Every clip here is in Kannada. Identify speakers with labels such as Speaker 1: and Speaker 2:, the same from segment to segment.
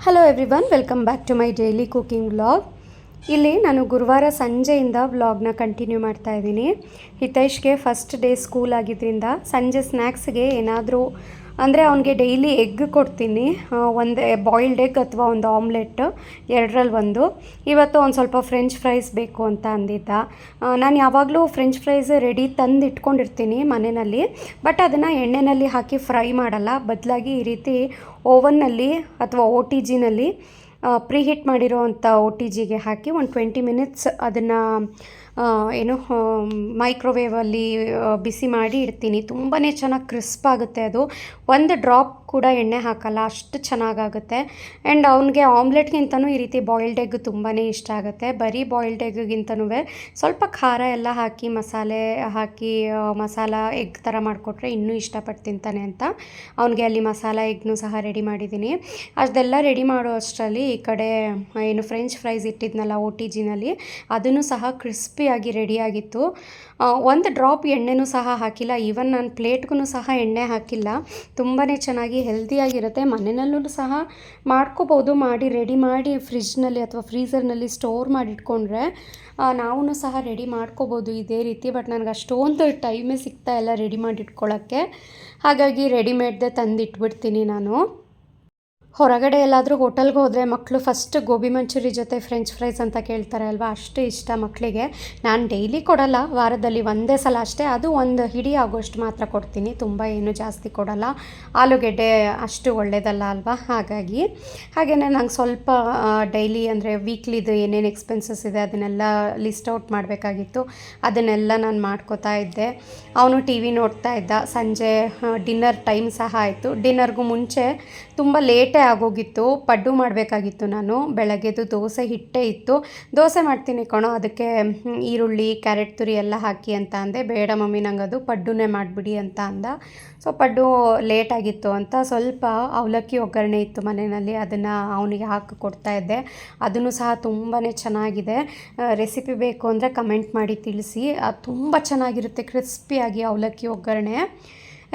Speaker 1: Hello everyone, welcome back to my daily cooking vlog. ಇಲ್ಲಿ ನಾನು ಗುರುವಾರ ಸಂಜೆಯಿಂದ ವ್ಲಾಗ್ನ ಕಂಟಿನ್ಯೂ ಮಾಡ್ತಾ ಇದ್ದೀನಿ. ಹಿತೈಷ್ಗೆ ಫಸ್ಟ್ ಡೇ ಸ್ಕೂಲ್ ಆಗಿದ್ದರಿಂದ ಸಂಜೆ ಸ್ನ್ಯಾಕ್ಸ್ಗೆ ಏನಾದರೂ ಅಂದರೆ ಅವನಿಗೆ ಡೈಲಿ ಎಗ್ ಕೊಡ್ತೀನಿ, ಒಂದು ಬಾಯ್ಲ್ಡ್ ಎಗ್ ಅಥವಾ ಒಂದು ಆಮ್ಲೆಟ್, ಎರಡರಲ್ಲಿ ಒಂದು. ಇವತ್ತು ಒಂದು ಸ್ವಲ್ಪ ಫ್ರೆಂಚ್ ಫ್ರೈಸ್ ಬೇಕು ಅಂತ ಅಂದಿದ್ದ. ನಾನು ಯಾವಾಗಲೂ ಫ್ರೆಂಚ್ ಫ್ರೈಸ್ ರೆಡಿ ತಂದು ಇಟ್ಕೊಂಡಿರ್ತೀನಿ ಮನೆಯಲ್ಲಿ, ಬಟ್ ಅದನ್ನು ಎಣ್ಣೆಯಲ್ಲಿ ಹಾಕಿ ಫ್ರೈ ಮಾಡಲ್ಲ. ಬದಲಾಗಿ ಈ ರೀತಿ ಓವನ್ನಲ್ಲಿ ಅಥವಾ ಒ ಟಿ ಜಿನಲ್ಲಿ ಪ್ರೀಹೀಟ್ ಮಾಡಿರೋವಂಥ ಒ ಟಿ ಜಿಗೆ ಹಾಕಿ ಒಂದು 20 ಮಿನಿಟ್ಸ್ ಅದನ್ನು ಮೈಕ್ರೋವೇವಲ್ಲಿ ಬಿಸಿ ಮಾಡಿ ಇಡ್ತೀನಿ. ತುಂಬಾ ಚೆನ್ನಾಗಿ ಕ್ರಿಸ್ಪ್ ಆಗುತ್ತೆ. ಅದು ಒಂದು ಡ್ರಾಪ್ ಕೂಡ ಎಣ್ಣೆ ಹಾಕಲ್ಲ, ಅಷ್ಟು ಚೆನ್ನಾಗಾಗುತ್ತೆ. ಆ್ಯಂಡ್ ಅವನಿಗೆ ಆಮ್ಲೆಟ್ಗಿಂತನೂ ಈ ರೀತಿ ಬಾಯ್ಲ್ಡ್ ಎಗ್ ತುಂಬಾ ಇಷ್ಟ ಆಗುತ್ತೆ. ಬರೀ ಬಾಯ್ಲ್ಡ್ ಎಗ್ಗಿಂತನೂ ಸ್ವಲ್ಪ ಖಾರ ಎಲ್ಲ ಹಾಕಿ ಮಸಾಲೆ ಹಾಕಿ ಮಸಾಲ ಎಗ್ ಥರ ಮಾಡಿಕೊಟ್ರೆ ಇನ್ನೂ ಇಷ್ಟಪಟ್ಟು ತಿಂತಾನೆ ಅಂತ ಅವನಿಗೆ ಅಲ್ಲಿ ಮಸಾಲ ಎಗ್ನೂ ಸಹ ರೆಡಿ ಮಾಡಿದ್ದೀನಿ. ಅದೆಲ್ಲ ರೆಡಿ ಮಾಡೋ ಅಷ್ಟರಲ್ಲಿ ಈ ಕಡೆ ಫ್ರೆಂಚ್ ಫ್ರೈಸ್ ಇಟ್ಟಿದ್ನಲ್ಲ ಒ ಟಿ ಜಿನಲ್ಲಿ, ಅದನ್ನು ಸಹ ಕ್ರಿಸ್ಪಿಯಾಗಿ ರೆಡಿಯಾಗಿತ್ತು. ಒಂದು ಡ್ರಾಪ್ ಎಣ್ಣೆನೂ ಸಹ ಹಾಕಿಲ್ಲ, ಈವನ್ ನಾನು ಪ್ಲೇಟ್ಗೂ ಸಹ ಎಣ್ಣೆ ಹಾಕಿಲ್ಲ. ತುಂಬಾ ಚೆನ್ನಾಗಿ ಹೆಲ್ದಿಯಾಗಿರುತ್ತೆ. ಮನೆಯಲ್ಲೂ ಸಹ ಮಾಡ್ಕೋಬೋದು, ಮಾಡಿ ರೆಡಿ ಮಾಡಿ ಫ್ರಿಜ್ನಲ್ಲಿ ಅಥವಾ ಫ್ರೀಝರ್ನಲ್ಲಿ ಸ್ಟೋರ್ ಮಾಡಿಟ್ಕೊಂಡ್ರೆ ನಾವೂ ಸಹ ರೆಡಿ ಮಾಡ್ಕೋಬೋದು ಇದೇ ರೀತಿ. ಬಟ್ ನನಗೆ ಅಷ್ಟೊಂದು ಟೈಮೇ ಸಿಗ್ತಾ ಇಲ್ಲ ರೆಡಿ ಮಾಡಿ ಇಟ್ಕೊಳ್ಳೋಕ್ಕೆ, ಹಾಗಾಗಿ ರೆಡಿಮೇಡ್ದೇ ತಂದು ಇಟ್ಬಿಡ್ತೀನಿ ನಾನು. ಹೊರಗಡೆ ಎಲ್ಲಾದರೂ ಹೋಟೆಲ್ಗೆ ಹೋದರೆ ಮಕ್ಕಳು ಫಸ್ಟ್ ಗೋಬಿ ಮಂಚೂರಿ ಜೊತೆ ಫ್ರೆಂಚ್ ಫ್ರೈಸ್ ಅಂತ ಕೇಳ್ತಾರೆ ಅಲ್ವಾ, ಅಷ್ಟು ಇಷ್ಟ ಮಕ್ಕಳಿಗೆ. ನಾನು ಡೈಲಿ ಕೊಡಲ್ಲ, ವಾರದಲ್ಲಿ ಒಂದೇ ಸಲ ಅಷ್ಟೇ, ಅದು ಒಂದು ಹಿಡಿ ಆಗೋಷ್ಟು ಮಾತ್ರ ಕೊಡ್ತೀನಿ, ತುಂಬ ಏನು ಜಾಸ್ತಿ ಕೊಡಲ್ಲ. ಆಲೂಗೆಡ್ಡೆ ಅಷ್ಟು ಒಳ್ಳೆಯದಲ್ಲ ಅಲ್ವಾ, ಹಾಗೆಯೇ ನಂಗೆ ಸ್ವಲ್ಪ ಡೈಲಿ ಅಂದರೆ ವೀಕ್ಲಿದು ಏನೇನು ಎಕ್ಸ್ಪೆನ್ಸಸ್ ಇದೆ ಅದನ್ನೆಲ್ಲ ಲಿಸ್ಟ್ ಔಟ್ ಮಾಡಬೇಕಾಗಿತ್ತು. ಅದನ್ನೆಲ್ಲ ನಾನು ಮಾಡ್ಕೋತಾ ಇದ್ದೆ. ಅವನು ಟಿ ವಿ ನೋಡ್ತಾ ಇದ್ದ. ಸಂಜೆ ಡಿನ್ನರ್ ಟೈಮ್ ಸಹ ಆಯಿತು. ಡಿನ್ನರ್ಗೂ ಮುಂಚೆ ತುಂಬ ಲೇಟೇ ಆಗೋಗಿತ್ತು. ಪಡ್ಡು ಮಾಡಬೇಕಾಗಿತ್ತು. ನಾನು ಬೆಳಗ್ಗೆದು ದೋಸೆ ಹಿಟ್ಟೇ ಇತ್ತು. ದೋಸೆ ಮಾಡ್ತೀನಿ ಕಣೋ, ಅದಕ್ಕೆ ಈರುಳ್ಳಿ ಕ್ಯಾರೆಟ್ ತುರಿ ಎಲ್ಲ ಹಾಕಿ ಅಂತ ಅಂದೆ. ಬೇಡ ಮಮ್ಮಿ, ನಂಗೆ ಅದು ಪಡ್ಡುನೇ ಮಾಡಿಬಿಡಿ ಅಂತ ಅಂದ. ಸೊ ಪಡ್ಡು ಲೇಟಾಗಿತ್ತು ಅಂತ ಸ್ವಲ್ಪ ಅವಲಕ್ಕಿ ಒಗ್ಗರಣೆ ಇತ್ತು ಮನೆಯಲ್ಲಿ, ಅದನ್ನು ಅವನಿಗೆ ಹಾಕಿ ಕೊಡ್ತಾಯಿದ್ದೆ. ಅದನ್ನು ಸಹ ತುಂಬಾ ಚೆನ್ನಾಗಿದೆ. ರೆಸಿಪಿ ಬೇಕು ಅಂದರೆ ಕಮೆಂಟ್ ಮಾಡಿ ತಿಳಿಸಿ. ಅದು ತುಂಬ ಚೆನ್ನಾಗಿರುತ್ತೆ ಕ್ರಿಸ್ಪಿಯಾಗಿ ಅವಲಕ್ಕಿ ಒಗ್ಗರಣೆ.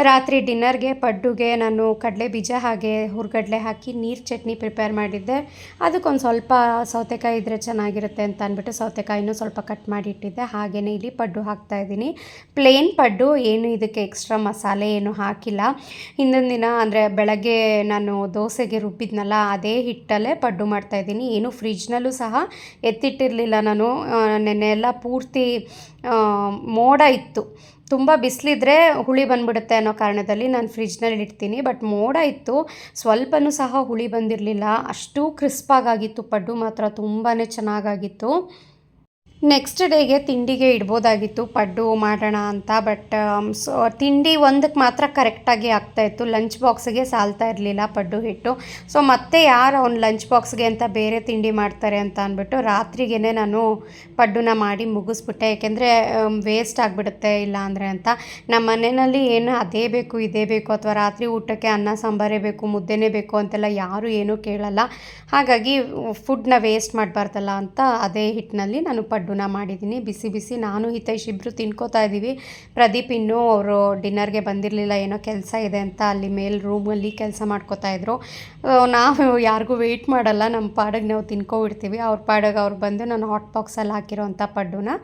Speaker 1: ರಾತ್ರಿ ಡಿನ್ನರ್ಗೆ ಪಡ್ಡುಗೆ ನಾನು ಕಡಲೆ ಬೀಜ ಹಾಗೆ ಹುರ್ಗಡ್ಲೆ ಹಾಕಿ ನೀರು ಚಟ್ನಿ ಪ್ರಿಪೇರ್ ಮಾಡಿದ್ದೆ. ಅದಕ್ಕೊಂದು ಸ್ವಲ್ಪ ಸೌತೆಕಾಯಿ ಇದ್ದರೆ ಚೆನ್ನಾಗಿರುತ್ತೆ ಅಂತ ಅಂದ್ಬಿಟ್ಟು ಸೌತೆಕಾಯಿನೂ ಸ್ವಲ್ಪ ಕಟ್ ಮಾಡಿ ಇಟ್ಟಿದ್ದೆ. ಹಾಗೆಯೇ ಇಲ್ಲಿ ಪಡ್ಡು ಹಾಕ್ತಾಯಿದ್ದೀನಿ. ಪ್ಲೇನ್ ಪಡ್ಡು, ಏನು ಇದಕ್ಕೆ ಎಕ್ಸ್ಟ್ರಾ ಮಸಾಲೆ ಏನು ಹಾಕಿಲ್ಲ. ಹಿಂದಿನ ದಿನ ಅಂದರೆ ಬೆಳಗ್ಗೆ ನಾನು ದೋಸೆಗೆ ರುಬ್ಬಿದ್ನಲ್ಲ, ಅದೇ ಹಿಟ್ಟಲ್ಲೇ ಪಡ್ಡು ಮಾಡ್ತಾಯಿದ್ದೀನಿ. ಏನು ಫ್ರಿಜ್ನಲ್ಲೂ ಸಹ ಎತ್ತಿಟ್ಟಿರಲಿಲ್ಲ ನಾನು. ನೆನ್ನೆ ಎಲ್ಲ ಪೂರ್ತಿ ಮೋಡ ಇತ್ತು. ತುಂಬ ಬಿಸಿಲಿದ್ರೆ ಹುಳಿ ಬಂದುಬಿಡುತ್ತೆ ಅನ್ನೋ ಕಾರಣದಲ್ಲಿ ನಾನು ಫ್ರಿಜ್ನಲ್ಲಿ ಇಡ್ತೀನಿ. ಬಟ್ ಮೋಡ ಇತ್ತು, ಸ್ವಲ್ಪನೂ ಸಹ ಹುಳಿ ಬಂದಿರಲಿಲ್ಲ. ಅಷ್ಟು ಕ್ರಿಸ್ಪಾಗಿತ್ತು ಪಡ್ಡು, ಮಾತ್ರ ತುಂಬಾ ಚೆನ್ನಾಗಾಗಿತ್ತು. ನೆಕ್ಸ್ಟ್ ಡೇಗೆ ತಿಂಡಿಗೆ ಇಡ್ಬೋದಾಗಿತ್ತು ಪಡ್ಡು ಮಾಡೋಣ ಅಂತ, ಬಟ್ ತಿಂಡಿ ಒಂದಕ್ಕೆ ಮಾತ್ರ ಕರೆಕ್ಟಾಗಿ ಆಗ್ತಾಯಿತ್ತು. ಲಂಚ್ ಬಾಕ್ಸಿಗೆ ಸಾಲ್ತಾ ಇರಲಿಲ್ಲ ಪಡ್ಡು ಹಿಟ್ಟು. ಸೊ ಮತ್ತೆ ಯಾರು ಅವ್ನು ಲಂಚ್ ಬಾಕ್ಸ್ಗೆ ಅಂತ ಬೇರೆ ತಿಂಡಿ ಮಾಡ್ತಾರೆ ಅಂತ ಅಂದ್ಬಿಟ್ಟು ರಾತ್ರಿಗೇ ನಾನು ಪಡ್ಡುನ ಮಾಡಿ ಮುಗಿಸ್ಬಿಟ್ಟೆ. ಏಕೆಂದರೆ ವೇಸ್ಟ್ ಆಗಿಬಿಡುತ್ತೆ ಇಲ್ಲ ಅಂದರೆ ಅಂತ. ನಮ್ಮ ಮನೆಯಲ್ಲಿ ಏನು ಅದೇ ಬೇಕು ಇದೇ ಬೇಕು ಅಥವಾ ರಾತ್ರಿ ಊಟಕ್ಕೆ ಅನ್ನ ಸಾಂಬಾರೇ ಬೇಕು ಮುದ್ದೆನೇ ಬೇಕು ಅಂತೆಲ್ಲ ಯಾರೂ ಏನೂ ಕೇಳಲ್ಲ. ಹಾಗಾಗಿ ಫುಡ್ನ ವೇಸ್ಟ್ ಮಾಡಬಾರ್ದಲ್ಲ ಅಂತ ಅದೇ ಹಿಟ್ಟಿನಲ್ಲಿ ನಾನು ಪಡ್ಡುನ ಮಾಡಿದ್ದೀನಿ. ಬಿಸಿ ಬಿಸಿ ನಾನು ಹಿತೈಷ್ ಇಬ್ಬರು ತಿನ್ಕೋತಾ ಇದ್ದೀವಿ. ಪ್ರದೀಪ್ ಇನ್ನೂ ಅವರು ಡಿನ್ನರ್ಗೆ ಬಂದಿರಲಿಲ್ಲ, ಏನೋ ಕೆಲಸ ಇದೆ ಅಂತ ಅಲ್ಲಿ ಮೇಲೆ ರೂಮಲ್ಲಿ ಕೆಲಸ ಮಾಡ್ಕೋತಾ ಇದ್ರು. ನಾವು ಯಾರಿಗೂ ವೆಯ್ಟ್ ಮಾಡಲ್ಲ, ನಮ್ಮ ಪಾಡಿಗೆ ನಾವು ತಿನ್ಕೊಬಿಡ್ತೀವಿ. ಅವ್ರ ಪಾಡಿಗೆ ಅವ್ರು ಬಂದು ನಾನು ಹಾಟ್ ಬಾಕ್ಸಲ್ಲಿ ಹಾಕಿರೋವಂಥ ಪಡ್ಡುನ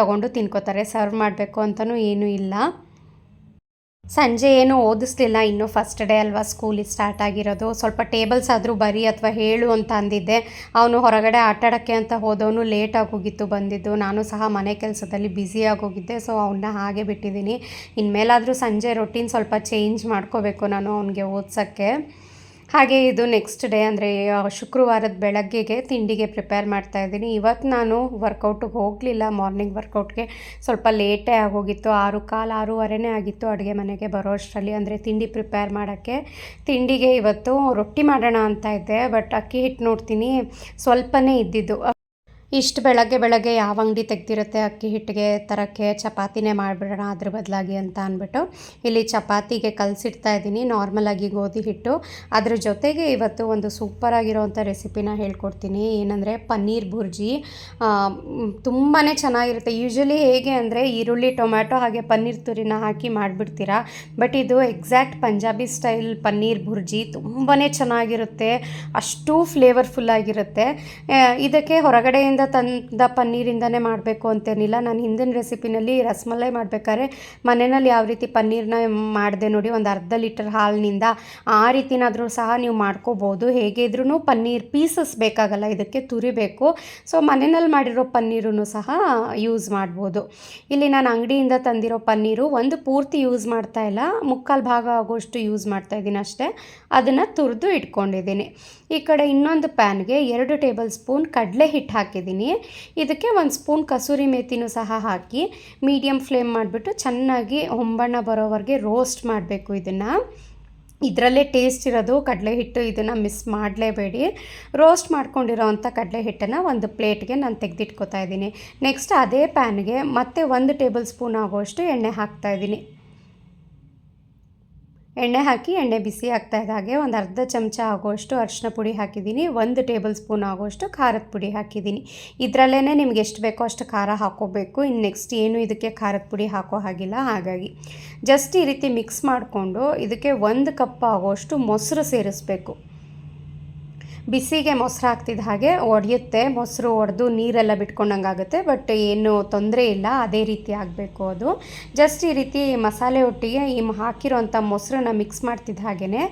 Speaker 1: ತೊಗೊಂಡು ತಿನ್ಕೋತಾರೆ. ಸರ್ವ್ ಮಾಡಬೇಕು ಅಂತಲೂ ಏನೂ ಇಲ್ಲ. ಸಂಜೆ ಏನು ಓದಿಸ್ಲಿಲ್ಲ, ಇನ್ನೂ ಫಸ್ಟ್ ಡೇ ಅಲ್ವಾ ಸ್ಕೂಲಿಗೆ ಸ್ಟಾರ್ಟ್ ಆಗಿರೋದು. ಸ್ವಲ್ಪ ಟೇಬಲ್ಸ್ ಆದರೂ ಬರಿ ಅಥವಾ ಹೇಳು ಅಂತ ಅಂದಿದ್ದೆ. ಅವನು ಹೊರಗಡೆ ಆಟಾಡೋಕ್ಕೆ ಅಂತ ಹೋದವನು ಲೇಟಾಗಿ ಹೋಗಿತ್ತು ಬಂದಿದ್ದು. ನಾನು ಸಹ ಮನೆ ಕೆಲಸದಲ್ಲಿ ಬ್ಯುಸಿಯಾಗೋಗಿದ್ದೆ. ಸೊ ಅವನ್ನ ಹಾಗೆ ಬಿಟ್ಟಿದ್ದೀನಿ. ಇನ್ಮೇಲಾದರೂ ಸಂಜೆ ರೊಟೀನ್ ಸ್ವಲ್ಪ ಚೇಂಜ್ ಮಾಡ್ಕೋಬೇಕು ನಾನು ಅವನಿಗೆ ಓದ್ಸೋಕ್ಕೆ. ಹಾಗೆ ಇದು ನೆಕ್ಸ್ಟ್ ಡೇ ಅಂದರೆ ಶುಕ್ರವಾರದ ಬೆಳಗ್ಗೆಗೆ ತಿಂಡಿಗೆ ಪ್ರಿಪೇರ್ ಮಾಡ್ತಾಯಿದ್ದೀನಿ. ಇವತ್ತು ನಾನು ವರ್ಕೌಟಿಗೆ ಹೋಗಲಿಲ್ಲ. ಮಾರ್ನಿಂಗ್ ವರ್ಕೌಟ್ಗೆ ಸ್ವಲ್ಪ ಲೇಟೇ ಆಗೋಗಿತ್ತು. 6:15 6:30 ಆಗಿತ್ತು ಅಡುಗೆ ಮನೆಗೆ ಬರೋ ಅಷ್ಟರಲ್ಲಿ, ಅಂದರೆ ತಿಂಡಿ ಪ್ರಿಪೇರ್ ಮಾಡೋಕ್ಕೆ. ತಿಂಡಿಗೆ ಇವತ್ತು ರೊಟ್ಟಿ ಮಾಡೋಣ ಅಂತ ಇದ್ದೆ, ಬಟ್ ಅಕ್ಕಿ ಹಿಟ್ಟು ನೋಡ್ತೀನಿ ಸ್ವಲ್ಪನೇ ಇದ್ದಿದ್ದು. ಇಷ್ಟು ಬೆಳಗ್ಗೆ ಬೆಳಗ್ಗೆ ಯಾವ ಅಂಗಡಿ ತೆಗ್ದಿರುತ್ತೆ ಅಕ್ಕಿ ಹಿಟ್ಟಿಗೆ ತರೋಕ್ಕೆ, ಚಪಾತಿನೇ ಮಾಡಿಬಿಡೋಣ ಅದ್ರ ಬದಲಾಗಿ ಅಂತ ಅಂದ್ಬಿಟ್ಟು ಇಲ್ಲಿ ಚಪಾತಿಗೆ ಕಲಸಿಡ್ತಾ ಇದ್ದೀನಿ ನಾರ್ಮಲಾಗಿ ಗೋಧಿ ಹಿಟ್ಟು. ಅದ್ರ ಜೊತೆಗೆ ಇವತ್ತು ಒಂದು ಸೂಪರಾಗಿರೋವಂಥ ರೆಸಿಪಿನ ಹೇಳ್ಕೊಡ್ತೀನಿ. ಏನಂದರೆ ಪನ್ನೀರ್ ಬುರ್ಜಿ. ತುಂಬಾ ಚೆನ್ನಾಗಿರುತ್ತೆ. ಯೂಶ್ವಲಿ ಹೇಗೆ ಅಂದರೆ ಈರುಳ್ಳಿ, ಟೊಮ್ಯಾಟೊ ಹಾಗೆ ಪನ್ನೀರ್ ತುರಿನ ಹಾಕಿ ಮಾಡಿಬಿಡ್ತೀರಾ. ಬಟ್ ಇದು ಎಕ್ಸಾಕ್ಟ್ ಪಂಜಾಬಿ ಸ್ಟೈಲ್ ಪನ್ನೀರ್ ಬುರ್ಜಿ. ತುಂಬಾ ಚೆನ್ನಾಗಿರುತ್ತೆ, ಅಷ್ಟು ಫ್ಲೇವರ್ಫುಲ್ಲಾಗಿರುತ್ತೆ. ಇದಕ್ಕೆ ಹೊರಗಡೆಯಿಂದ ತಂದ ಪನ್ನೀರಿಂದನೇ ಮಾಡಬೇಕು ಅಂತೇನಿಲ್ಲ. ನಾನು ಹಿಂದಿನ ರೆಸಿಪಿನಲ್ಲಿ ರಸಮಲೈ ಮಾಡಬೇಕಾದ್ರೆ ಮನೆಯಲ್ಲಿ ಯಾವ ರೀತಿ ಪನ್ನೀರನ್ನ ಮಾಡಿದೆ ನೋಡಿ, ಒಂದು ಅರ್ಧ ಲೀಟರ್ ಹಾಲಿನಿಂದ, ಆ ರೀತಿನಾದರೂ ಸಹ ನೀವು ಮಾಡ್ಕೋಬೋದು. ಹೇಗೆ ಇದ್ರೂ ಪನ್ನೀರ್ ಪೀಸಸ್ ಬೇಕಾಗಲ್ಲ, ಇದಕ್ಕೆ ತುರಿಬೇಕು. ಸೊ ಮನೆಯಲ್ಲಿ ಮಾಡಿರೋ ಪನ್ನೀರೂ ಸಹ ಯೂಸ್ ಮಾಡ್ಬೋದು. ಇಲ್ಲಿ ನಾನು ಅಂಗಡಿಯಿಂದ ತಂದಿರೋ ಪನ್ನೀರು ಒಂದು ಪೂರ್ತಿ ಯೂಸ್ ಮಾಡ್ತಾ ಇಲ್ಲ, ಮುಕ್ಕಾಲು ಭಾಗ ಆಗೋಷ್ಟು ಯೂಸ್ ಮಾಡ್ತಾ ಇದ್ದೀನಿ ಅಷ್ಟೇ. ಅದನ್ನು ತುರಿದು ಇಟ್ಕೊಂಡಿದ್ದೀನಿ. ಈ ಕಡೆ ಇನ್ನೊಂದು ಪ್ಯಾನ್ಗೆ 2 ಟೇಬಲ್ ಸ್ಪೂನ್ ಕಡಲೆ ಹಿಟ್ಟು ಹಾಕಿದ್ದೀನಿ. ಇದಕ್ಕೆ 1 ಸ್ಪೂನ್ ಕಸೂರಿ ಮೇಥಿನೂ ಸಹ ಹಾಕಿ ಮೀಡಿಯಮ್ ಫ್ಲೇಮ್ ಮಾಡಿಬಿಟ್ಟು ಚೆನ್ನಾಗಿ ಹೊಂಬಣ್ಣ ಬರೋವರೆಗೆ ರೋಸ್ಟ್ ಮಾಡಬೇಕು. ಇದರಲ್ಲೇ ಟೇಸ್ಟ್ ಇರೋದು ಕಡಲೆ ಹಿಟ್ಟು, ಇದನ್ನು ಮಿಸ್ ಮಾಡಲೇಬೇಡಿ. ರೋಸ್ಟ್ ಮಾಡ್ಕೊಂಡಿರೋ ಅಂಥ ಕಡಲೆ ಹಿಟ್ಟನ್ನು ಒಂದು ಪ್ಲೇಟ್ಗೆ ನಾನು ತೆಗೆದಿಟ್ಕೋತಾ ಇದ್ದೀನಿ. ನೆಕ್ಸ್ಟ್ ಅದೇ ಪ್ಯಾನ್ಗೆ ಮತ್ತೆ 1 ಟೇಬಲ್ ಸ್ಪೂನ್ ಆಗೋಷ್ಟು ಎಣ್ಣೆ ಹಾಕ್ತಾಯಿದ್ದೀನಿ. ಎಣ್ಣೆ ಹಾಕಿ ಎಣ್ಣೆ ಬಿಸಿ ಆಗ್ತಾ ಇದ್ದಾಗೆ ಒಂದು ಅರ್ಧ ಚಮಚ ಆಗೋಷ್ಟು ಅರಿಶಿನ ಪುಡಿ ಹಾಕಿದ್ದೀನಿ. 1 ಟೇಬಲ್ ಸ್ಪೂನ್ ಆಗೋಷ್ಟು ಖಾರದ ಪುಡಿ ಹಾಕಿದ್ದೀನಿ. ಇದರಲ್ಲೇ ನಿಮ್ಗೆ ಎಷ್ಟು ಬೇಕೋ ಅಷ್ಟು ಖಾರ ಹಾಕ್ಕೋಬೇಕು. ಇನ್ನು ನೆಕ್ಸ್ಟ್ ಏನು ಇದಕ್ಕೆ ಖಾರದ ಪುಡಿ ಹಾಕೋ ಹಾಗಿಲ್ಲ. ಹಾಗಾಗಿ ಜಸ್ಟ್ ಈ ರೀತಿ ಮಿಕ್ಸ್ ಮಾಡಿಕೊಂಡು ಇದಕ್ಕೆ 1 ಕಪ್ ಆಗೋಷ್ಟು ಮೊಸರು ಸೇರಿಸ್ಬೇಕು. ಬಿಸಿಗೆ ಮೊಸರು ಹಾಕ್ತಿದ್ದ ಹಾಗೆ ಒಡೆಯುತ್ತೆ, ಮೊಸರು ಒಡೆದು ನೀರೆಲ್ಲ ಬಿಟ್ಕೊಂಡಂಗಾಗುತ್ತೆ. ಬಟ್ ಏನು ತೊಂದರೆ ಇಲ್ಲ, ಅದೇ ರೀತಿ ಆಗಬೇಕು ಅದು. ಜಸ್ಟ್ ಈ ರೀತಿ ಮಸಾಲೆ ಒಟ್ಟಿಗೆ ಈ ಹಾಕಿರೋಂಥ ಮೊಸರನ್ನ ಮಿಕ್ಸ್ ಮಾಡ್ತಿದ್ದ ಹಾಗೆಯೇ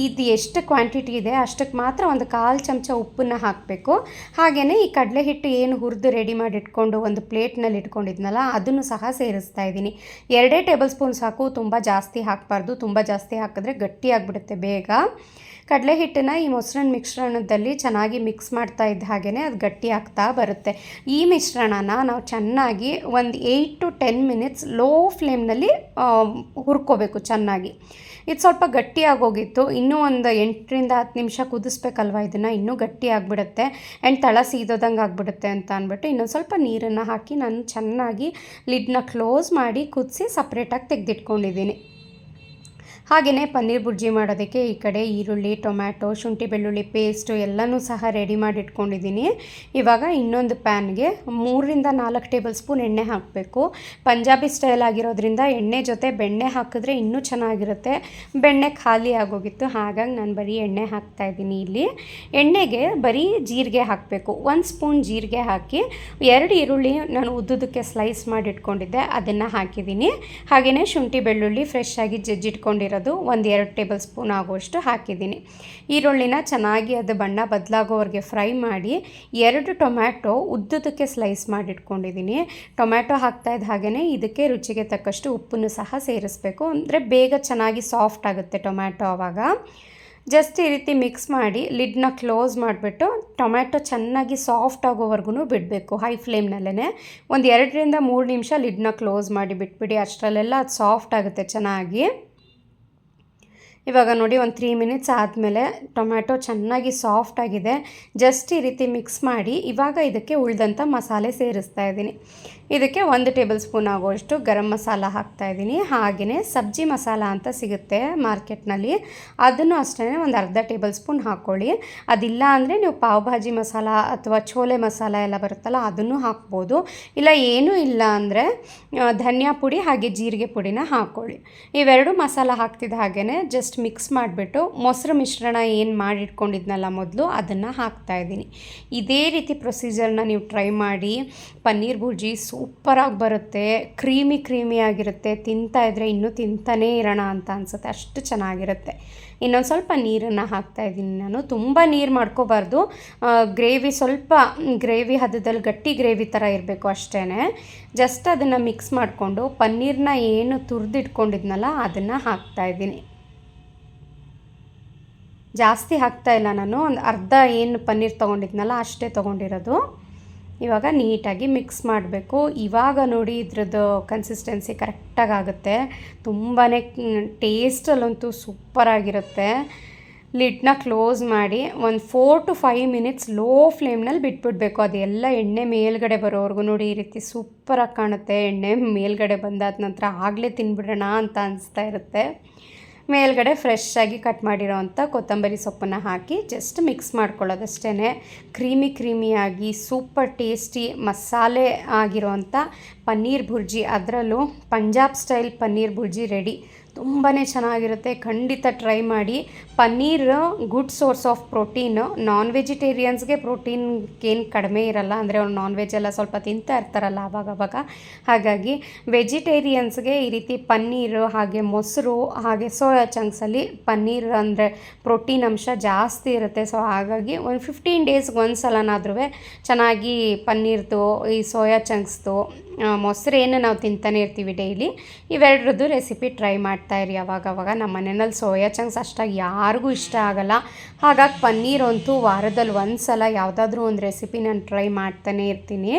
Speaker 1: ಇದು ಎಷ್ಟು ಕ್ವಾಂಟಿಟಿ ಇದೆ ಅಷ್ಟಕ್ಕೆ ಮಾತ್ರ ಒಂದು 1/4 ಚಮಚ ಉಪ್ಪನ್ನು ಹಾಕಬೇಕು. ಹಾಗೆಯೇ ಈ ಕಡಲೆ ಹಿಟ್ಟು ಏನು ಹುರಿದು ರೆಡಿ ಮಾಡಿ ಇಟ್ಕೊಂಡು ಒಂದು ಪ್ಲೇಟ್ನಲ್ಲಿ ಇಟ್ಕೊಂಡಿದ್ನಲ್ಲ ಅದನ್ನು ಸಹ ಸೇರಿಸ್ತಾ ಇದ್ದೀನಿ. 2 ಟೇಬಲ್ ಸ್ಪೂನ್ ಸಾಕು, ತುಂಬ ಜಾಸ್ತಿ ಹಾಕಬಾರ್ದು. ತುಂಬ ಜಾಸ್ತಿ ಹಾಕಿದ್ರೆ ಗಟ್ಟಿ ಆಗಿಬಿಡುತ್ತೆ ಬೇಗ. ಕಡಲೆ ಹಿಟ್ಟನ್ನು ಈ ಮೊಸರನ್ನ ಮಿಶ್ರಣದಲ್ಲಿ ಚೆನ್ನಾಗಿ ಮಿಕ್ಸ್ ಮಾಡ್ತಾ ಇದ್ದ ಹಾಗೆಯೇ ಅದು ಗಟ್ಟಿ ಆಗ್ತಾ ಬರುತ್ತೆ. ಈ ಮಿಶ್ರಣನ ನಾವು ಚೆನ್ನಾಗಿ ಒಂದು 8 to 10 ಮಿನಿಟ್ಸ್ ಲೋ ಫ್ಲೇಮ್ನಲ್ಲಿ ಹುರ್ಕೋಬೇಕು ಚೆನ್ನಾಗಿ. ಇದು ಸ್ವಲ್ಪ ಗಟ್ಟಿಯಾಗೋಗಿತ್ತು, ಇನ್ನೂ ಒಂದು 8ರಿಂದ 10 ನಿಮಿಷ ಕುದಿಸ್ಬೇಕಲ್ವ, ಇದನ್ನು ಇನ್ನೂ ಗಟ್ಟಿ ಆಗಿಬಿಡುತ್ತೆ ಆ್ಯಂಡ್ ತಳ ಸೀದೋದಂಗೆ ಆಗಿಬಿಡುತ್ತೆ ಅಂತ ಅಂದ್ಬಿಟ್ಟು ಇನ್ನೊಂದು ಸ್ವಲ್ಪ ನೀರನ್ನು ಹಾಕಿ ನಾನು ಚೆನ್ನಾಗಿ ಲಿಡ್ನ ಕ್ಲೋಸ್ ಮಾಡಿ ಕುದಿಸಿ ಸಪ್ರೇಟಾಗಿ ತೆಗೆದಿಟ್ಕೊಂಡಿದ್ದೀನಿ. ಹಾಗೆಯೇ ಪನ್ನೀರ್ ಬುರ್ಜಿ ಮಾಡೋದಕ್ಕೆ ಈ ಕಡೆ ಈರುಳ್ಳಿ, ಟೊಮ್ಯಾಟೊ, ಶುಂಠಿ ಬೆಳ್ಳುಳ್ಳಿ ಪೇಸ್ಟು ಎಲ್ಲನೂ ಸಹ ರೆಡಿ ಮಾಡಿ ಇಟ್ಕೊಂಡಿದ್ದೀನಿ. ಇವಾಗ ಇನ್ನೊಂದು ಪ್ಯಾನ್ಗೆ 3ರಿಂದ 4 ಟೇಬಲ್ ಸ್ಪೂನ್ ಎಣ್ಣೆ ಹಾಕಬೇಕು. ಪಂಜಾಬಿ ಸ್ಟೈಲ್ ಆಗಿರೋದ್ರಿಂದ ಎಣ್ಣೆ ಜೊತೆ ಬೆಣ್ಣೆ ಹಾಕಿದ್ರೆ ಇನ್ನೂ ಚೆನ್ನಾಗಿರುತ್ತೆ. ಬೆಣ್ಣೆ ಖಾಲಿ ಆಗೋಗಿತ್ತು, ಹಾಗಾಗಿ ನಾನು ಬರೀ ಎಣ್ಣೆ ಹಾಕ್ತಾಯಿದ್ದೀನಿ. ಇಲ್ಲಿ ಎಣ್ಣೆಗೆ ಬರೀ ಜೀರಿಗೆ ಹಾಕಬೇಕು. 1 ಸ್ಪೂನ್ ಜೀರಿಗೆ ಹಾಕಿ 2 ಈರುಳ್ಳಿ ನಾನು ಉದ್ದುದಕ್ಕೆ ಸ್ಲೈಸ್ ಮಾಡಿ ಇಟ್ಕೊಂಡಿದ್ದೆ, ಅದನ್ನು ಹಾಕಿದ್ದೀನಿ. ಹಾಗೆಯೇ ಶುಂಠಿ ಬೆಳ್ಳುಳ್ಳಿ ಫ್ರೆಶ್ ಆಗಿ ಜಜ್ಜಿಟ್ಕೊಂಡಿರೋ ಒಂದು 2 ಟೇಬಲ್ ಸ್ಪೂನ್ ಆಗುವಷ್ಟು ಹಾಕಿದ್ದೀನಿ. ಈರುಳ್ಳಿನ ಚೆನ್ನಾಗಿ ಅದು ಬಣ್ಣ ಬದಲಾಗೋವರೆಗೆ ಫ್ರೈ ಮಾಡಿ 2 ಟೊಮ್ಯಾಟೊ ಉದ್ದುದಕ್ಕೆ ಸ್ಲೈಸ್ ಮಾಡಿಟ್ಕೊಂಡಿದ್ದೀನಿ. ಟೊಮ್ಯಾಟೊ ಹಾಕ್ತಾಯಿದ್ದ ಹಾಗೆಯೇ ಇದಕ್ಕೆ ರುಚಿಗೆ ತಕ್ಕಷ್ಟು ಉಪ್ಪನ್ನು ಸಹ ಸೇರಿಸಬೇಕು, ಅಂದರೆ ಬೇಗ ಚೆನ್ನಾಗಿ ಸಾಫ್ಟ್ ಆಗುತ್ತೆ ಟೊಮ್ಯಾಟೊ ಆವಾಗ. ಜಸ್ಟ್ ಈ ರೀತಿ ಮಿಕ್ಸ್ ಮಾಡಿ ಲಿಡ್ನ ಕ್ಲೋಸ್ ಮಾಡಿಬಿಟ್ಟು ಟೊಮ್ಯಾಟೊ ಚೆನ್ನಾಗಿ ಸಾಫ್ಟ್ ಆಗೋವರೆಗೂ ಬಿಡಬೇಕು ಹೈ ಫ್ಲೇಮ್ನಲ್ಲೇ. ಒಂದು 2ರಿಂದ 3 ನಿಮಿಷ ಲಿಡ್ನ ಕ್ಲೋಸ್ ಮಾಡಿ ಬಿಟ್ಬಿಡಿ, ಅಷ್ಟರಲ್ಲೆಲ್ಲ ಅದು ಸಾಫ್ಟ್ ಆಗುತ್ತೆ ಚೆನ್ನಾಗಿ. ಇವಾಗ ನೋಡಿ ಒಂದು 3 ಮಿನಿಟ್ಸ್ ಆದಮೇಲೆ ಟೊಮ್ಯಾಟೊ ಚೆನ್ನಾಗಿ ಸಾಫ್ಟ್ ಆಗಿದೆ. ಜಸ್ಟ್ ಈ ರೀತಿ ಮಿಕ್ಸ್ ಮಾಡಿ ಇವಾಗ ಇದಕ್ಕೆ ಉಳಿದಂಥ ಮಸಾಲೆ ಸೇರಿಸ್ತಾ ಇದ್ದೀನಿ. ಇದಕ್ಕೆ 1 ಟೇಬಲ್ ಸ್ಪೂನ್ ಆಗುವಷ್ಟು ಗರಂ ಮಸಾಲ ಹಾಕ್ತಾಯಿದ್ದೀನಿ. ಹಾಗೆಯೇ ಸಬ್ಜಿ ಮಸಾಲ ಅಂತ ಸಿಗುತ್ತೆ ಮಾರ್ಕೆಟ್ನಲ್ಲಿ, ಅದನ್ನು ಅಷ್ಟೇ ಒಂದು ಅರ್ಧ ಟೇಬಲ್ ಸ್ಪೂನ್ ಹಾಕ್ಕೊಳ್ಳಿ. ಅದಿಲ್ಲ ಅಂದರೆ ನೀವು ಪಾವ್ ಭಾಜಿ ಮಸಾಲ ಅಥವಾ ಛೋಲೆ ಮಸಾಲ ಎಲ್ಲ ಬರುತ್ತಲ್ಲ ಅದನ್ನು ಹಾಕ್ಬೋದು. ಇಲ್ಲ ಏನೂ ಇಲ್ಲ ಅಂದರೆ ಧನಿಯಾ ಪುಡಿ ಹಾಗೆ ಜೀರಿಗೆ ಪುಡಿನ ಹಾಕ್ಕೊಳ್ಳಿ. ಇವೆರಡು ಮಸಾಲ ಹಾಕ್ತಿದ್ದ ಹಾಗೆಯೇ ಜಸ್ಟ್ ಮಿಕ್ಸ್ ಮಾಡಿಬಿಟ್ಟು ಮೊಸರು ಮಿಶ್ರಣ ಏನು ಮಾಡಿಟ್ಕೊಂಡಿದ್ನಲ್ಲ ಮೊದಲು ಅದನ್ನು ಹಾಕ್ತಾಯಿದ್ದೀನಿ. ಇದೇ ರೀತಿ ಪ್ರೊಸೀಜರ್ನ ನೀವು ಟ್ರೈ ಮಾಡಿ. ಪನ್ನೀರ್ ಬುರ್ಜಿ ಸೂಪರಾಗಿ ಬರುತ್ತೆ, ಕ್ರೀಮಿ ಆಗಿರುತ್ತೆ. ತಿಂತಾಯಿದ್ರೆ ಇನ್ನೂ ತಿಂತಾನೇ ಇರೋಣ ಅಂತ ಅನಿಸುತ್ತೆ, ಅಷ್ಟು ಚೆನ್ನಾಗಿರುತ್ತೆ. ಇನ್ನೊಂದು ಸ್ವಲ್ಪ ನೀರನ್ನು ಹಾಕ್ತಾಯಿದ್ದೀನಿ ನಾನು. ತುಂಬ ನೀರು ಮಾಡ್ಕೋಬಾರ್ದು, ಸ್ವಲ್ಪ ಗ್ರೇವಿ ಹದದಲ್ಲಿ ಗಟ್ಟಿ ಗ್ರೇವಿ ಥರ ಇರಬೇಕು ಅಷ್ಟೇ. ಜಸ್ಟ್ ಅದನ್ನು ಮಿಕ್ಸ್ ಮಾಡಿಕೊಂಡು ಪನ್ನೀರನ್ನ ಏನು ತುರಿದಿಟ್ಕೊಂಡಿದ್ನಲ್ಲ ಅದನ್ನು ಹಾಕ್ತಾಯಿದ್ದೀನಿ. ಜಾಸ್ತಿ ಹಾಕ್ತಾಯಿಲ್ಲ ನಾನು, ಒಂದು ಅರ್ಧ ಏನು ಪನ್ನೀರ್ ತೊಗೊಂಡಿದ್ನಲ್ಲ ಅಷ್ಟೇ ತೊಗೊಂಡಿರೋದು. ಇವಾಗ ನೀಟಾಗಿ ಮಿಕ್ಸ್ ಮಾಡಬೇಕು. ಇವಾಗ ನೋಡಿ ಇದ್ರದ್ದು ಕನ್ಸಿಸ್ಟೆನ್ಸಿ ಕರೆಕ್ಟಾಗಿ ಆಗುತ್ತೆ. ತುಂಬಾ ಟೇಸ್ಟಲ್ಲಂತೂ ಸೂಪರಾಗಿರುತ್ತೆ. ಲಿಡ್ನ ಕ್ಲೋಸ್ ಮಾಡಿ ಒಂದು 4 to 5 ಮಿನಿಟ್ಸ್ ಲೋ ಫ್ಲೇಮ್ನಲ್ಲಿ ಬಿಟ್ಬಿಡಬೇಕು. ಅದೆಲ್ಲ ಎಣ್ಣೆ ಮೇಲ್ಗಡೆ ಬರೋವರೆಗೂ ನೋಡಿ ಈ ರೀತಿ ಸೂಪರಾಗಿ ಕಾಣುತ್ತೆ. ಎಣ್ಣೆ ಮೇಲ್ಗಡೆ ಬಂದಾದ ನಂತರ ಆಗಲೇ ತಿನ್ಬಿಡೋಣ ಅಂತ ಅನಿಸ್ತಾ ಇರುತ್ತೆ. ಮೇಲ್ಗಡೆ ಫ್ರೆಶ್ಶಾಗಿ ಕಟ್ ಮಾಡಿರೋವಂಥ ಕೊತ್ತಂಬರಿ ಸೊಪ್ಪನ್ನು ಹಾಕಿ ಜಸ್ಟ್ ಮಿಕ್ಸ್ ಮಾಡ್ಕೊಳ್ಳೋದಷ್ಟೇ. ಕ್ರೀಮಿಯಾಗಿ ಸೂಪರ್ ಟೇಸ್ಟಿ ಮಸಾಲೆ ಆಗಿರೋವಂಥ ಪನ್ನೀರ್ ಭುರ್ಜಿ, ಅದರಲ್ಲೂ ಪಂಜಾಬ್ ಸ್ಟೈಲ್ ಪನ್ನೀರ್ ಭುರ್ಜಿ ರೆಡಿ. ತುಂಬಾ ಚೆನ್ನಾಗಿರುತ್ತೆ, ಖಂಡಿತ ಟ್ರೈ ಮಾಡಿ. Paneer good source of protein. Non ವೆಜಿಟೇರಿಯನ್ಸ್ಗೆ ಪ್ರೋಟೀನ್ಗೇನು ಕಡಿಮೆ ಇರಲ್ಲ, ಅಂದರೆ ಅವ್ರು ನಾನ್ ವೆಜ್ ಎಲ್ಲ ಸ್ವಲ್ಪ ತಿಂತಾ ಇರ್ತಾರಲ್ಲ ಆವಾಗ. ಹಾಗಾಗಿ ವೆಜಿಟೇರಿಯನ್ಸ್ಗೆ ಈ ರೀತಿ ಪನ್ನೀರು ಹಾಗೆ ಮೊಸರು ಹಾಗೆ ಸೋಯಾ ಚಂಕ್ಸಲ್ಲಿ ಪನ್ನೀರ್ ಅಂದರೆ ಪ್ರೋಟೀನ್ ಅಂಶ ಜಾಸ್ತಿ ಇರುತ್ತೆ. ಸೊ ಹಾಗಾಗಿ ಒಂದು 15 ಡೇಸ್ಗೆ ಒಂದು ಸಲನಾದ್ರೂ ಚೆನ್ನಾಗಿ ಪನ್ನೀರ್ದು ಈ ಸೋಯಾ ಚಂಕ್ಸ್ದು ಮೊಸರೇನು ನಾವು ತಿಂತಾನೆ ಇರ್ತೀವಿ ಡೈಲಿ, ಇವೆರಡರದ್ದು ರೆಸಿಪಿ ಟ್ರೈ ಮಾಡ್ತಾಯಿರಿ ಅವಾಗವಾಗ. ನಮ್ಮ ಮನೆಯಲ್ಲಿ ಸೋಯಾ ಚಂಕ್ಸ್ ಅಷ್ಟಾಗಿ ಯಾರಿಗೂ ಇಷ್ಟ ಆಗಲ್ಲ. ಹಾಗಾಗಿ ಪನ್ನೀರ್ ಅಂತೂ ವಾರದಲ್ಲಿ ಒಂದು ಸಲ ಯಾವುದಾದ್ರೂ ಒಂದು ರೆಸಿಪಿ ನಾನು ಟ್ರೈ ಮಾಡ್ತಾನೆ ಇರ್ತೀನಿ.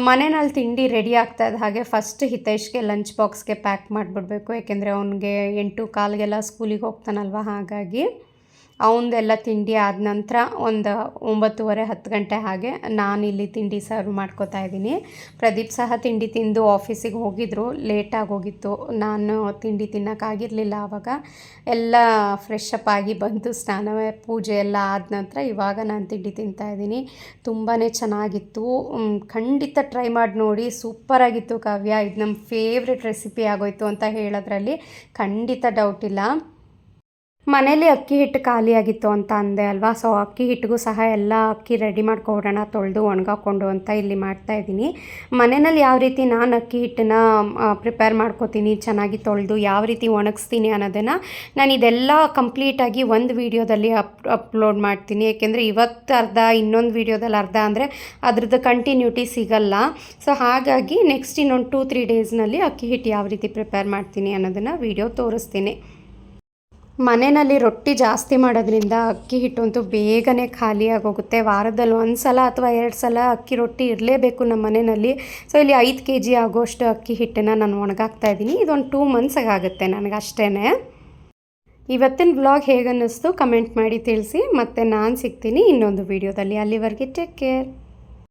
Speaker 1: ಮನೆಯಲ್ಲಿ ತಿಂಡಿ ರೆಡಿ ಆಗ್ತಾಯಿದ್ದ ಹಾಗೆ ಫಸ್ಟ್ ಹಿತೈಷ್ಗೆ ಲಂಚ್ ಬಾಕ್ಸ್ಗೆ ಪ್ಯಾಕ್ ಮಾಡಿಬಿಡ್ಬೇಕು. ಯಾಕೆಂದರೆ ಅವ್ನಿಗೆ 8:15ಗೆಲ್ಲ ಸ್ಕೂಲಿಗೆ ಹೋಗ್ತಾನಲ್ವ, ಹಾಗಾಗಿ ಅವನದೆಲ್ಲ ತಿಂಡಿ ಆದ ನಂತರ ಒಂದು 9:30 10 ಗಂಟೆ ಹಾಗೆ ನಾನಿಲ್ಲಿ ತಿಂಡಿ ಸರ್ವ್ ಮಾಡ್ಕೋತಾ ಇದ್ದೀನಿ. ಪ್ರದೀಪ್ ಸಹ ತಿಂಡಿ ತಿಂದು ಆಫೀಸಿಗೆ ಹೋಗಿದ್ರು, ಲೇಟಾಗಿ ಹೋಗಿತ್ತು. ನಾನು ತಿಂಡಿ ತಿನ್ನೋಕ್ಕಾಗಿರಲಿಲ್ಲ. ಆವಾಗ ಎಲ್ಲ ಫ್ರೆಶ್ ಅಪ್ ಆಗಿ ಬಂದು ಸ್ನಾನ ಪೂಜೆ ಎಲ್ಲ ಆದ ನಂತರ ಇವಾಗ ನಾನು ತಿಂಡಿ ತಿಂತಾಯಿದ್ದೀನಿ. ತುಂಬಾ ಚೆನ್ನಾಗಿತ್ತು, ಖಂಡಿತ ಟ್ರೈ ಮಾಡಿ ನೋಡಿ. ಸೂಪರಾಗಿತ್ತು ಕಾವ್ಯ. ಇದು ನಮ್ಮ ಫೇವ್ರೆಟ್ ರೆಸಿಪಿ ಆಗೋಯ್ತು ಅಂತ ಹೇಳೋದ್ರಲ್ಲಿ ಖಂಡಿತ ಡೌಟ್ ಇಲ್ಲ. ಮನೇಲಿ ಅಕ್ಕಿ ಹಿಟ್ಟು ಖಾಲಿಯಾಗಿತ್ತು ಅಂತ ಅಂದೆ ಅಲ್ವಾ, ಸೊ ಅಕ್ಕಿ ಹಿಟ್ಟಿಗೂ ಸಹ ಎಲ್ಲ ಅಕ್ಕಿ ರೆಡಿ ಮಾಡ್ಕೊಬಿಡೋಣ ತೊಳೆದು ಒಣಗಾಕೊಂಡು ಅಂತ ಇಲ್ಲಿ ಮಾಡ್ತಾಯಿದ್ದೀನಿ. ಮನೆಯಲ್ಲಿ ಯಾವ ರೀತಿ ನಾನು ಅಕ್ಕಿ ಹಿಟ್ಟನ್ನು ಪ್ರಿಪೇರ್ ಮಾಡ್ಕೋತೀನಿ, ಚೆನ್ನಾಗಿ ತೊಳೆದು ಯಾವ ರೀತಿ ಒಣಗಿಸ್ತೀನಿ ಅನ್ನೋದನ್ನು ನಾನು ಇದೆಲ್ಲ ಕಂಪ್ಲೀಟಾಗಿ ಒಂದು ವೀಡಿಯೋದಲ್ಲಿ ಅಪ್ಲೋಡ್ ಮಾಡ್ತೀನಿ. ಏಕೆಂದರೆ ಇವತ್ತು ಅರ್ಧ, ಇನ್ನೊಂದು ವೀಡಿಯೋದಲ್ಲಿ ಅರ್ಧ, ಅಂದರೆ ಅದ್ರದ್ದು ಕಂಟಿನ್ಯೂಟಿ ಸಿಗಲ್ಲ. ಸೊ ಹಾಗಾಗಿ ನೆಕ್ಸ್ಟ್ ಇನ್ನೊಂದು 2-3 ಡೇಸ್ನಲ್ಲಿ ಅಕ್ಕಿ ಹಿಟ್ಟು ಯಾವ ರೀತಿ ಪ್ರಿಪೇರ್ ಮಾಡ್ತೀನಿ ಅನ್ನೋದನ್ನು ವೀಡಿಯೋ ತೋರಿಸ್ತೀನಿ. ಮನೆಯಲ್ಲಿ ರೊಟ್ಟಿ ಜಾಸ್ತಿ ಮಾಡೋದ್ರಿಂದ ಅಕ್ಕಿ ಹಿಟ್ಟಂತೂ ಬೇಗನೆ ಖಾಲಿಯಾಗೋಗುತ್ತೆ. ವಾರದಲ್ಲಿ 1 ಸಲ ಅಥವಾ 2 ಸಲ ಅಕ್ಕಿ ರೊಟ್ಟಿ ಇರಲೇಬೇಕು ನಮ್ಮ ಮನೆಯಲ್ಲಿ. ಸೊ ಇಲ್ಲಿ 5 kg ಆಗೋಷ್ಟು ಅಕ್ಕಿ ಹಿಟ್ಟನ್ನು ನಾನು ಒಣಗಾಕ್ತಾಯಿದ್ದೀನಿ. ಇದೊಂದು 2 months ಆಗುತ್ತೆ ನನಗೆ ಅಷ್ಟೇ. ಇವತ್ತಿನ ವ್ಲಾಗ್ ಹೇಗನ್ನಿಸ್ತು ಕಮೆಂಟ್ ಮಾಡಿ ತಿಳಿಸಿ. ಮತ್ತು ನಾನು ಸಿಗ್ತೀನಿ ಇನ್ನೊಂದು ವೀಡಿಯೋದಲ್ಲಿ. ಅಲ್ಲಿವರೆಗೆ ಟೇಕ್ ಕೇರ್.